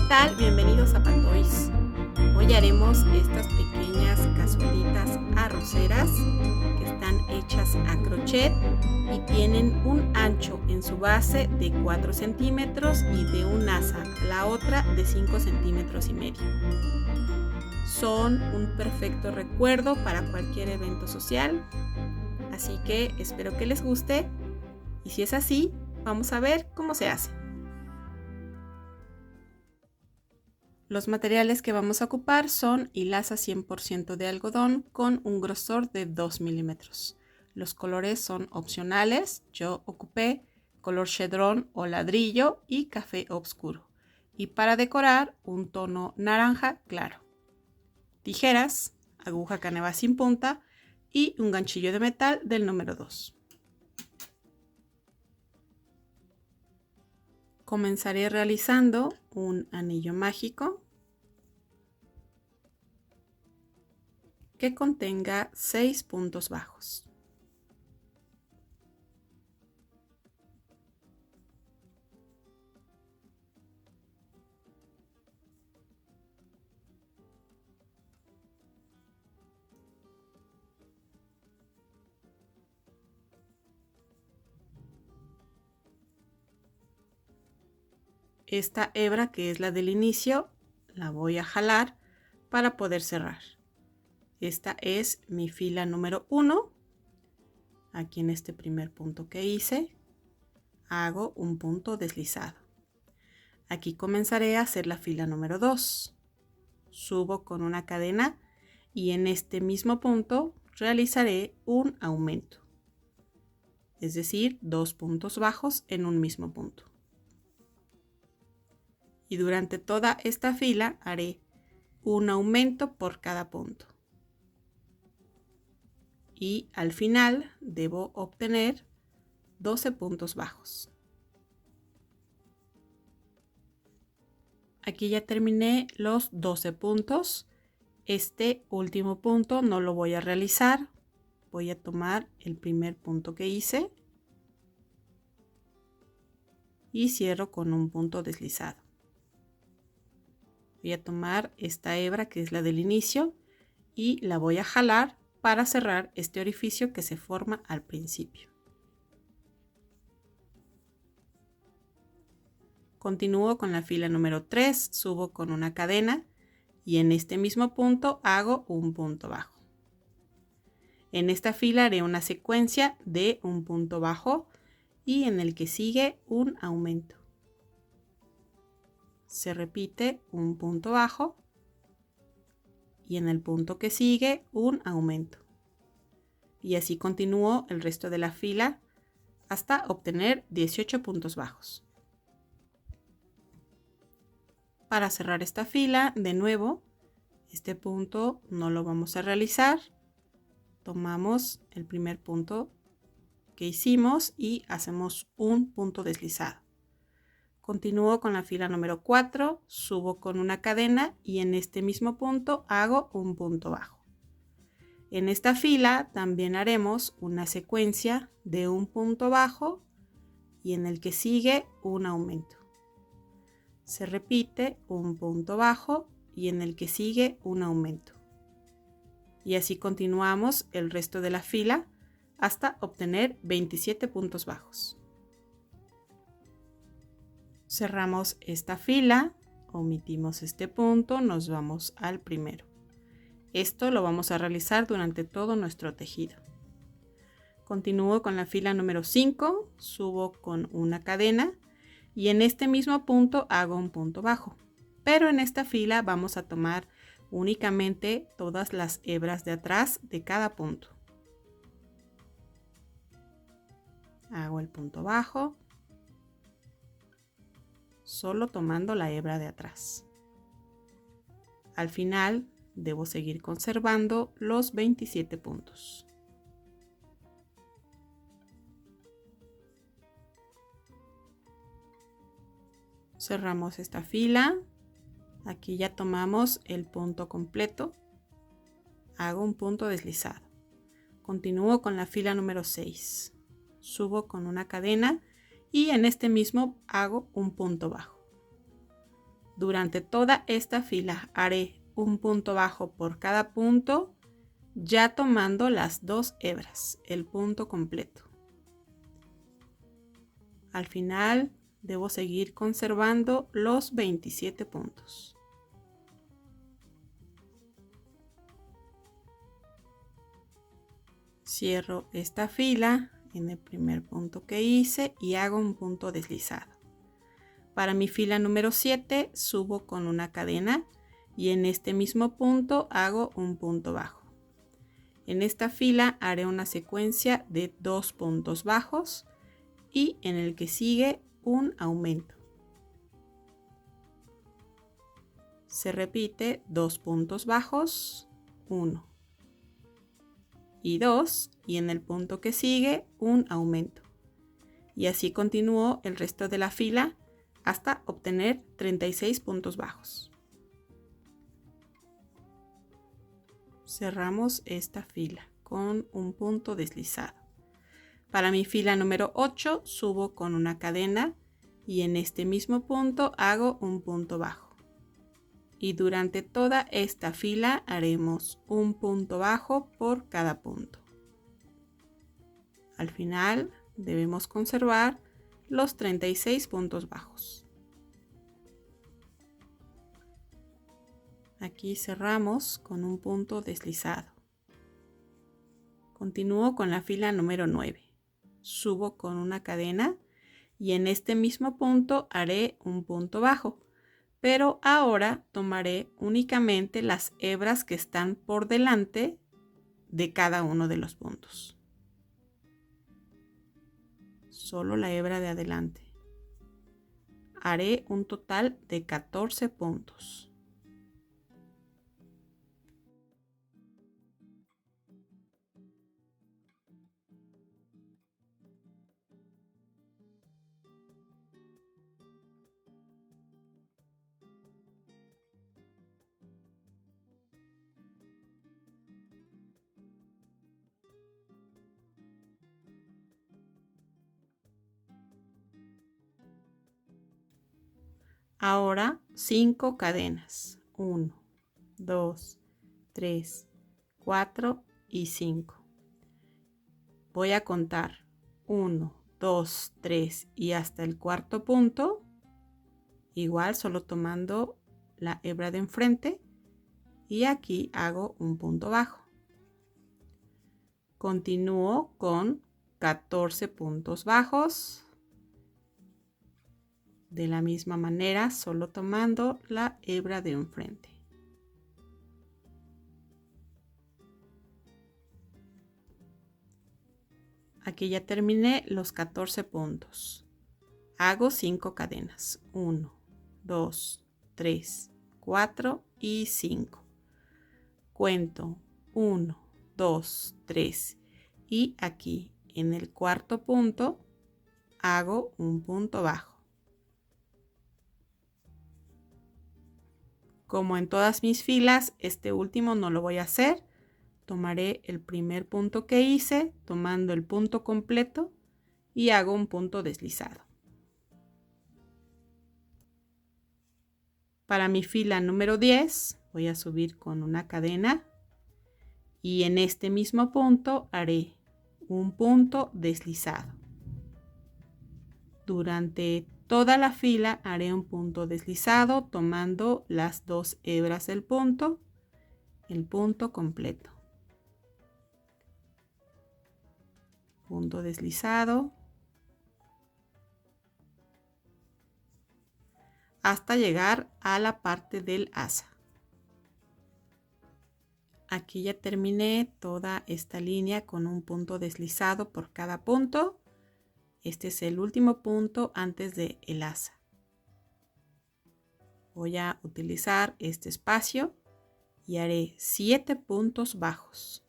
tal? Bienvenidos a Patois. Hoy haremos estas pequeñas cazuelitas arroceras que están hechas a crochet y tienen un ancho en su base de 4 centímetros y de un asa a la otra de 5 centímetros y medio. Son un perfecto recuerdo para cualquier evento social, así que espero que les guste y si es así, vamos a ver cómo se hace. Los materiales que vamos a ocupar son hilaza 100% de algodón con un grosor de 2 milímetros. Los colores son opcionales. Yo ocupé color chedrón o ladrillo y café oscuro. Y para decorar, un tono naranja claro. Tijeras, aguja caneva sin punta y un ganchillo de metal del número 2. Comenzaré realizando un anillo mágico que contenga 6 puntos bajos. Esta hebra, que es la del inicio, la voy a jalar para poder cerrar. Esta es mi fila número 1. Aquí en este primer punto que hice, hago un punto deslizado. Aquí comenzaré a hacer la fila número 2. Subo con una cadena y en este mismo punto realizaré un aumento. Es decir, 2 puntos bajos en un mismo punto. Y durante toda esta fila haré un aumento por cada punto. Y al final debo obtener 12 puntos bajos. Aquí ya terminé los 12 puntos. Este último punto no lo voy a realizar. Voy a tomar el primer punto que hice y cierro con un punto deslizado. Voy a tomar esta hebra, que es la del inicio, y la voy a jalar para cerrar este orificio que se forma al principio. Continúo con la fila número 3, subo con una cadena y en este mismo punto hago un punto bajo. En esta fila haré una secuencia de un punto bajo y en el que sigue un aumento. Se repite un punto bajo y en el punto que sigue un aumento. Y así continúo el resto de la fila hasta obtener 18 puntos bajos. Para cerrar esta fila, de nuevo, este punto no lo vamos a realizar. Tomamos el primer punto que hicimos y hacemos un punto deslizado. Continúo con la fila número 4, subo con una cadena y en este mismo punto hago un punto bajo. En esta fila también haremos una secuencia de un punto bajo y en el que sigue un aumento. Se repite un punto bajo y en el que sigue un aumento. Y así continuamos el resto de la fila hasta obtener 27 puntos bajos. Cerramos esta fila, omitimos este punto, nos vamos al primero. Esto lo vamos a realizar durante todo nuestro tejido. Continúo con la fila número 5, subo con una cadena y en este mismo punto hago un punto bajo. Pero en esta fila vamos a tomar únicamente todas las hebras de atrás de cada punto. Hago el punto bajo, solo tomando la hebra de atrás. Al final debo seguir conservando los 27 puntos. Cerramos esta fila. Aquí ya tomamos el punto completo. Hago un punto deslizado. Continúo con la fila número 6. Subo con una cadena y en este mismo hago un punto bajo. Durante toda esta fila haré un punto bajo por cada punto, ya tomando las 2 hebras, el punto completo. Al final debo seguir conservando los 27 puntos. Cierro esta fila en el primer punto que hice y hago un punto deslizado. Para mi fila número 7 subo con una cadena y en este mismo punto hago un punto bajo. En esta fila haré una secuencia de 2 puntos bajos y en el que sigue un aumento. Se repite 2 puntos bajos, 1 y 2, y en el punto que sigue un aumento. Y así continúo el resto de la fila hasta obtener 36 puntos bajos. Cerramos esta fila con un punto deslizado. Para mi fila número 8 subo con una cadena y en este mismo punto hago un punto bajo. Y durante toda esta fila haremos un punto bajo por cada punto. Al final debemos conservar los 36 puntos bajos. Aquí cerramos con un punto deslizado. Continúo con la fila número 9. Subo con una cadena y en este mismo punto haré un punto bajo, pero ahora tomaré únicamente las hebras que están por delante de cada uno de los puntos. Solo la hebra de adelante. Haré un total de 14 puntos. Ahora 5 cadenas. 1, 2, 3, 4 y 5. Voy a contar 1, 2, 3 y hasta el cuarto punto. Igual solo tomando la hebra de enfrente y aquí hago un punto bajo. Continúo con 14 puntos bajos. De la misma manera, solo tomando la hebra de enfrente. Aquí ya terminé los 14 puntos. Hago 5 cadenas. 1, 2, 3, 4 y 5. Cuento 1, 2, 3 y aquí en el cuarto punto hago un punto bajo. Como en todas mis filas, este último no lo voy a hacer. Tomaré el primer punto que hice, tomando el punto completo y hago un punto deslizado. Para mi fila número 10 voy a subir con una cadena y en este mismo punto haré un punto deslizado. Durante toda la fila haré un punto deslizado tomando las 2 hebras del punto, el punto completo. Punto deslizado hasta llegar a la parte del asa. Aquí ya terminé toda esta línea con un punto deslizado por cada punto. Este es el último punto antes de el asa. Voy a utilizar este espacio y haré 7 puntos bajos.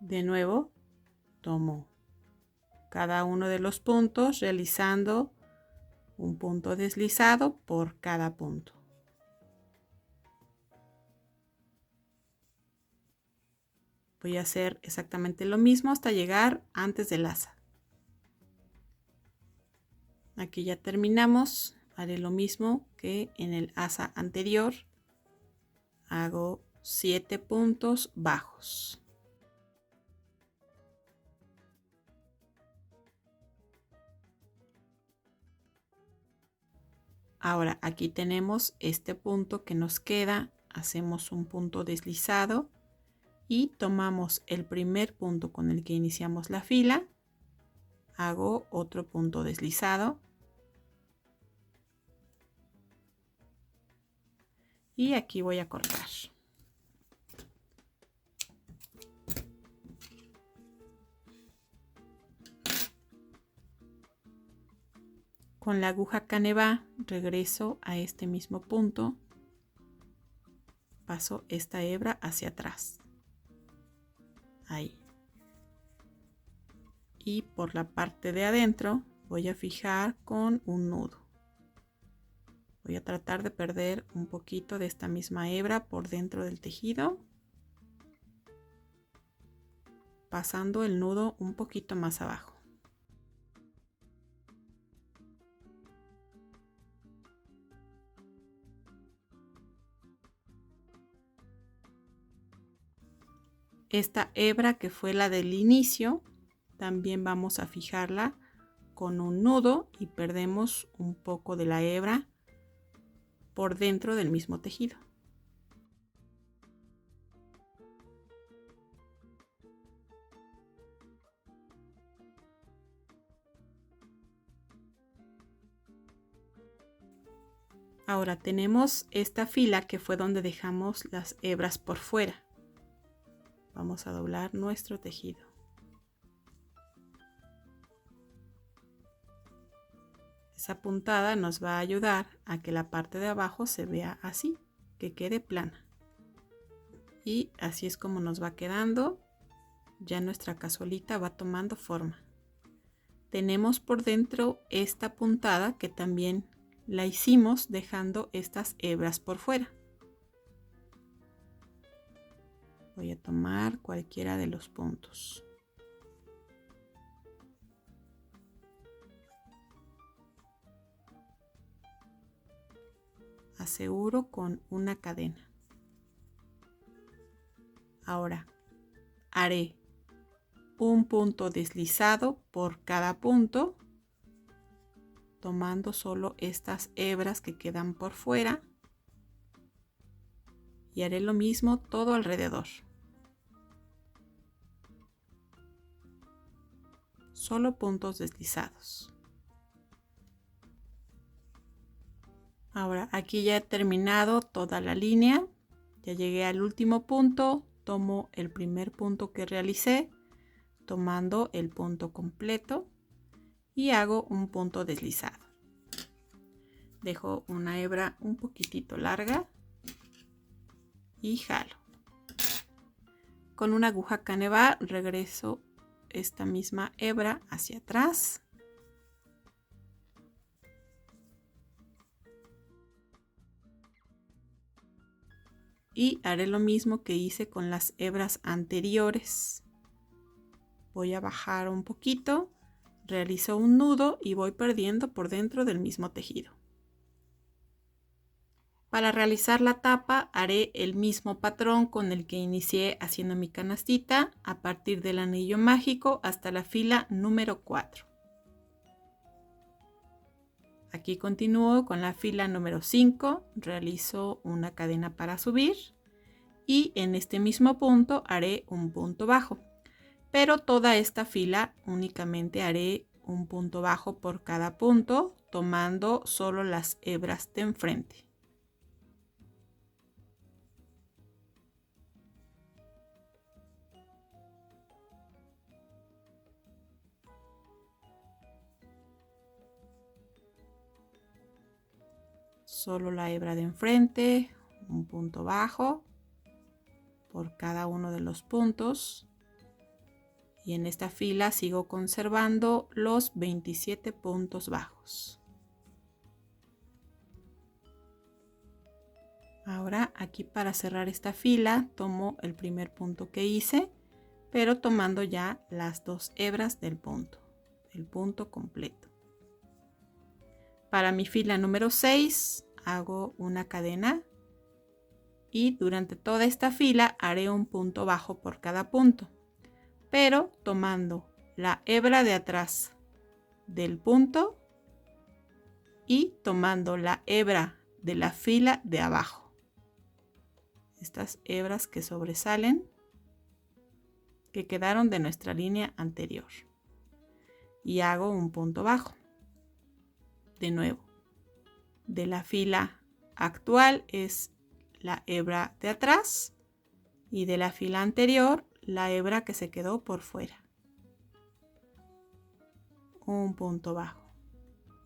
De nuevo, tomo cada uno de los puntos realizando un punto deslizado por cada punto. Voy a hacer exactamente lo mismo hasta llegar antes del asa. Aquí ya terminamos. Haré lo mismo que en el asa anterior. Hago 7 puntos bajos. Ahora aquí tenemos este punto que nos queda. Hacemos un punto deslizado y tomamos el primer punto con el que iniciamos la fila. Hago otro punto deslizado y aquí voy a cortar. Con la aguja canevá regreso a este mismo punto, paso esta hebra hacia atrás, ahí, y por la parte de adentro voy a fijar con un nudo. Voy a tratar de perder un poquito de esta misma hebra por dentro del tejido, pasando el nudo un poquito más abajo. Esta hebra que fue la del inicio, también vamos a fijarla con un nudo y perdemos un poco de la hebra por dentro del mismo tejido. Ahora tenemos esta fila que fue donde dejamos las hebras por fuera. Vamos a doblar nuestro tejido. Esa puntada nos va a ayudar a que la parte de abajo se vea así, que quede plana. Y así es como nos va quedando. Ya nuestra cazuelita va tomando forma. Tenemos por dentro esta puntada que también la hicimos dejando estas hebras por fuera. Voy a tomar cualquiera de los puntos. Aseguro con una cadena. Ahora haré un punto deslizado por cada punto, tomando solo estas hebras que quedan por fuera, y haré lo mismo todo alrededor. Solo puntos deslizados. Ahora aquí ya he terminado toda la línea, ya llegué al último punto, tomo el primer punto que realicé, tomando el punto completo y hago un punto deslizado. Dejo una hebra un poquitito larga y jalo. Con una aguja canevá regreso esta misma hebra hacia atrás. Y haré lo mismo que hice con las hebras anteriores. Voy a bajar un poquito, realizo un nudo y voy perdiendo por dentro del mismo tejido. Para realizar la tapa haré el mismo patrón con el que inicié haciendo mi canastita a partir del anillo mágico hasta la fila número 4. Aquí continúo con la fila número 5, realizo una cadena para subir y en este mismo punto haré un punto bajo. Pero toda esta fila únicamente haré un punto bajo por cada punto, tomando solo las hebras de enfrente. Solo la hebra de enfrente, un punto bajo por cada uno de los puntos. Y en esta fila sigo conservando los 27 puntos bajos. Ahora aquí para cerrar esta fila tomo el primer punto que hice, pero tomando ya las 2 hebras del punto, el punto completo. Para mi fila número 6 hago una cadena y durante toda esta fila haré un punto bajo por cada punto, pero tomando la hebra de atrás del punto y tomando la hebra de la fila de abajo. Estas hebras que sobresalen, que quedaron de nuestra línea anterior. Y hago un punto bajo. De nuevo, de la fila actual es la hebra de atrás y de la fila anterior la hebra que se quedó por fuera. Un punto bajo.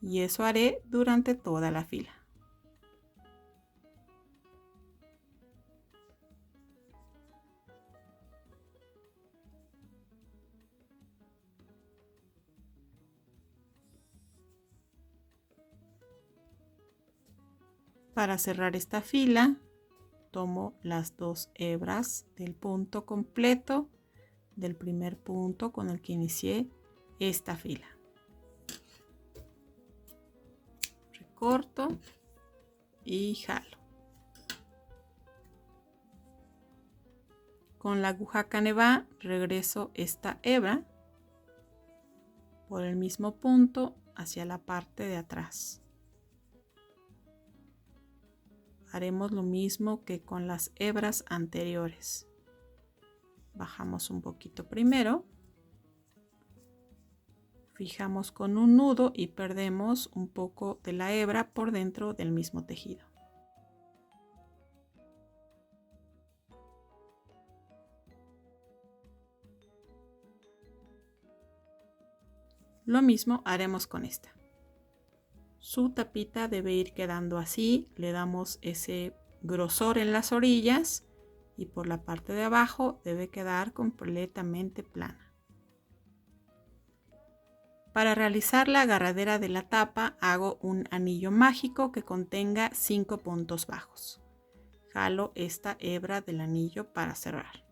Y eso haré durante toda la fila. Para cerrar esta fila, tomo las 2 hebras del punto completo del primer punto con el que inicié esta fila. Recorto y jalo. Con la aguja canevá regreso esta hebra por el mismo punto hacia la parte de atrás. Haremos lo mismo que con las hebras anteriores. Bajamos un poquito primero, fijamos con un nudo y perdemos un poco de la hebra por dentro del mismo tejido. Lo mismo haremos con esta. Su tapita debe ir quedando así, le damos ese grosor en las orillas y por la parte de abajo debe quedar completamente plana. Para realizar la agarradera de la tapa hago un anillo mágico que contenga 5 puntos bajos. Jalo esta hebra del anillo para cerrar.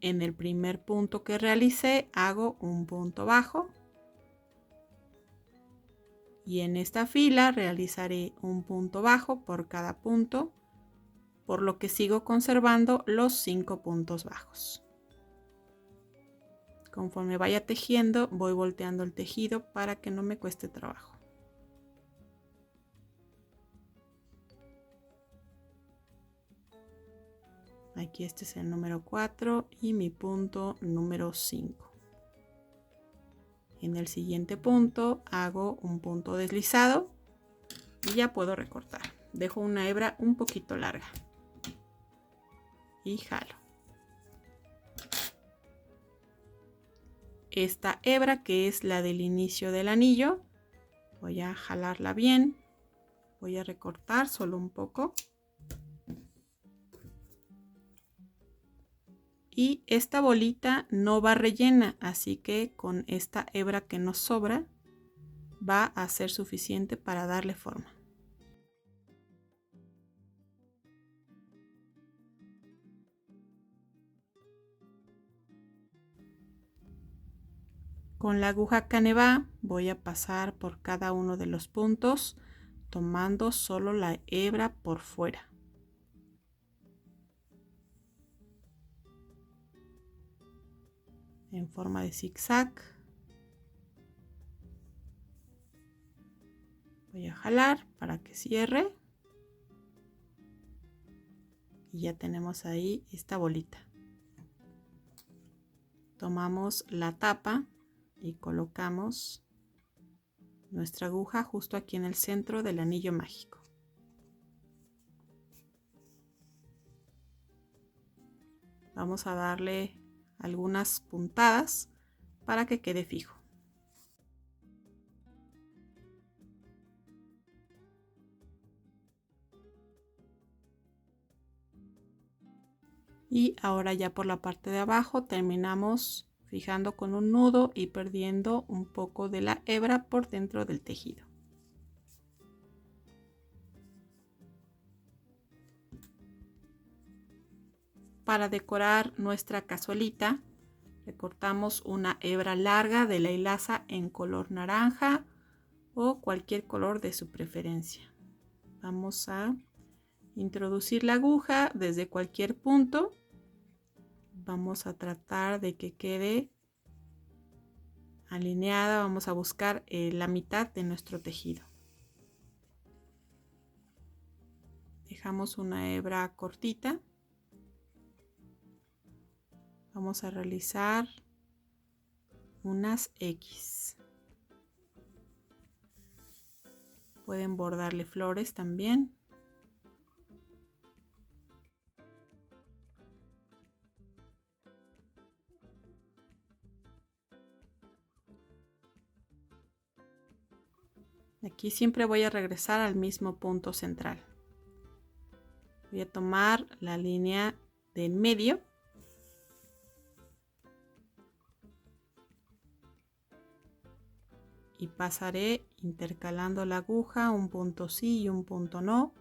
En el primer punto que realicé hago un punto bajo. Y en esta fila realizaré un punto bajo por cada punto, por lo que sigo conservando los 5 puntos bajos. Conforme vaya tejiendo, voy volteando el tejido para que no me cueste trabajo. Aquí este es el número 4 y mi punto número 5. En el siguiente punto hago un punto deslizado y ya puedo recortar. Dejo una hebra un poquito larga y jalo. Esta hebra, que es la del inicio del anillo, voy a jalarla bien. Voy a recortar solo un poco. Y esta bolita no va rellena, así que con esta hebra que nos sobra va a ser suficiente para darle forma. Con la aguja canevá voy a pasar por cada uno de los puntos, tomando solo la hebra por fuera. En forma de zigzag. Voy a jalar para que cierre. Y ya tenemos ahí esta bolita. Tomamos la tapa y colocamos nuestra aguja justo aquí en el centro del anillo mágico. Vamos a darle algunas puntadas para que quede fijo. Y ahora ya por la parte de abajo terminamos fijando con un nudo y perdiendo un poco de la hebra por dentro del tejido. Para decorar nuestra cazuelita, recortamos una hebra larga de la hilaza en color naranja o cualquier color de su preferencia. Vamos a introducir la aguja desde cualquier punto. Vamos a tratar de que quede alineada. Vamos a buscar la mitad de nuestro tejido. Dejamos una hebra cortita. Vamos a realizar unas X. Pueden bordarle flores también. Aquí siempre voy a regresar al mismo punto central. Voy a tomar la línea de en medio. Y pasaré intercalando la aguja, un punto sí y un punto no.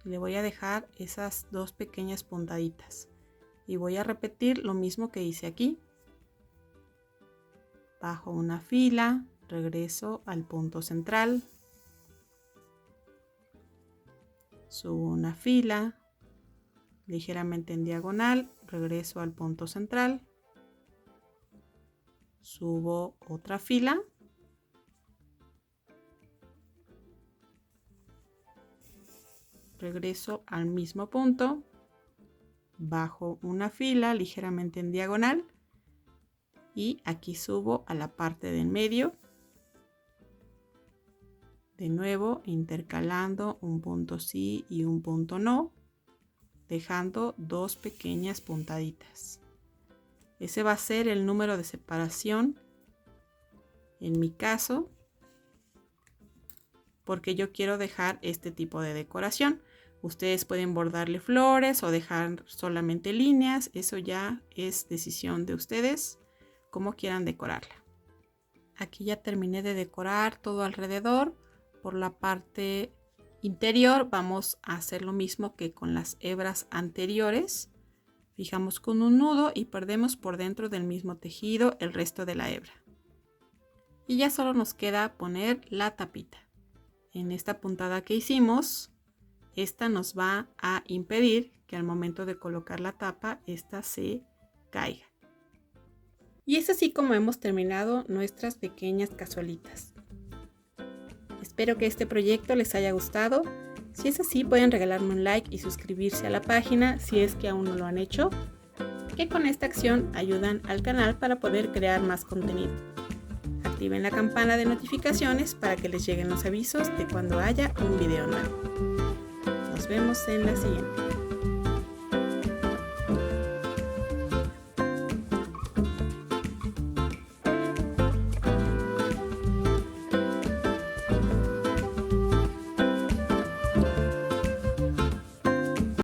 Le voy a dejar esas dos pequeñas puntaditas. Y voy a repetir lo mismo que hice aquí. Bajo una fila, regreso al punto central. Subo una fila, ligeramente en diagonal, regreso al punto central. Subo otra fila. Regreso al mismo punto. Bajo una fila, ligeramente en diagonal. Y aquí subo a la parte del medio. De nuevo, intercalando un punto sí y un punto no, dejando dos pequeñas puntaditas. Ese va a ser el número de separación en mi caso, porque yo quiero dejar este tipo de decoración. Ustedes pueden bordarle flores o dejar solamente líneas, eso ya es decisión de ustedes, como quieran decorarla. Aquí ya terminé de decorar todo alrededor. Por la parte interior vamos a hacer lo mismo que con las hebras anteriores. Fijamos con un nudo y perdemos por dentro del mismo tejido el resto de la hebra. Y ya solo nos queda poner la tapita. En esta puntada que hicimos, esta nos va a impedir que al momento de colocar la tapa, esta se caiga. Y es así como hemos terminado nuestras pequeñas cazuelitas. Espero que este proyecto les haya gustado. Si es así, pueden regalarme un like y suscribirse a la página si es que aún no lo han hecho, que con esta acción ayudan al canal para poder crear más contenido. Activen la campana de notificaciones para que les lleguen los avisos de cuando haya un video nuevo. Nos vemos en la siguiente.